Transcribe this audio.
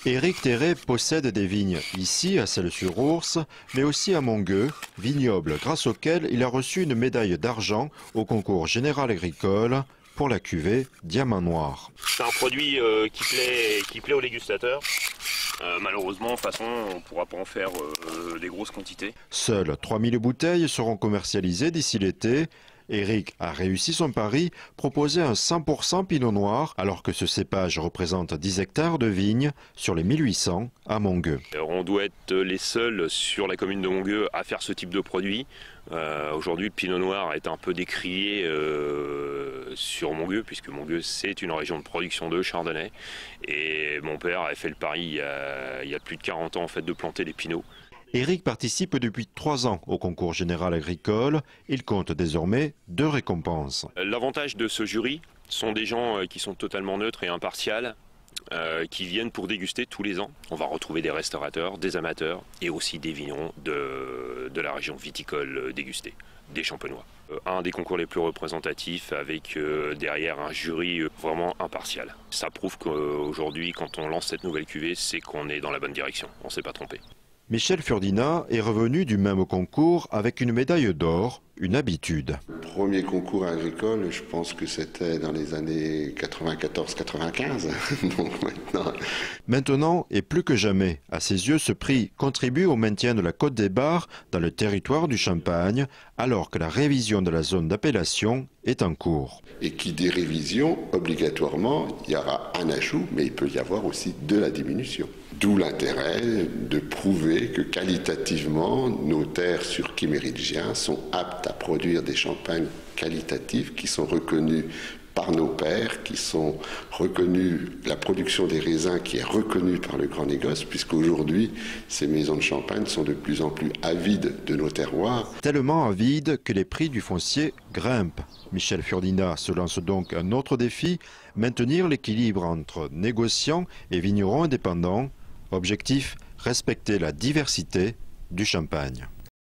Éric Terret possède des vignes ici à Celles-sur-Ours, mais aussi à Mongueux, vignoble grâce auquel il a reçu une médaille d'argent au concours général agricole pour la cuvée Diamant Noir. C'est un produit qui plaît aux dégustateurs. Malheureusement, de toute façon, on ne pourra pas en faire des grosses quantités. Seules 3000 bouteilles seront commercialisées d'ici l'été. Éric a réussi son pari, proposer un 100% Pinot Noir, alors que ce cépage représente 10 hectares de vignes sur les 1800 à Mongueux. On doit être les seuls sur la commune de Mongueux à faire ce type de produit. Aujourd'hui, le Pinot Noir est un peu décrié sur Mongueux, puisque Mongueux c'est une région de production de chardonnay. Et mon père avait fait le pari il y a plus de 40 ans en fait, de planter des pinots. Éric participe depuis 3 ans au concours général agricole. Il compte désormais 2 récompenses. L'avantage de ce jury sont des gens qui sont totalement neutres et impartials, qui viennent pour déguster tous les ans. On va retrouver des restaurateurs, des amateurs et aussi des vignerons de la région viticole dégustée, des champenois. Un des concours les plus représentatifs avec derrière un jury vraiment impartial. Ça prouve qu'aujourd'hui, quand on lance cette nouvelle cuvée, c'est qu'on est dans la bonne direction, on ne s'est pas trompé. Michel Furdinat est revenu du même concours avec une médaille d'or, une habitude. Premier concours agricole, je pense que c'était dans les années 94-95, donc maintenant... Maintenant, et plus que jamais, à ses yeux, ce prix contribue au maintien de la Côte des Bars dans le territoire du Champagne, alors que la révision de la zone d'appellation est en cours. Et qui dit révision, obligatoirement, il y aura un ajout, mais il peut y avoir aussi de la diminution. D'où l'intérêt de prouver que qualitativement, nos terres sur Quiméridgien sont aptes à produire des champagnes qualitatifs qui sont reconnus par nos pairs, qui sont reconnus, la production des raisins qui est reconnue par le grand négoce, puisqu'aujourd'hui, ces maisons de champagne sont de plus en plus avides de nos terroirs. Tellement avides que les prix du foncier grimpent. Michel Furdinat se lance donc un autre défi, maintenir l'équilibre entre négociants et vignerons indépendants. Objectif, respecter la diversité du Champagne.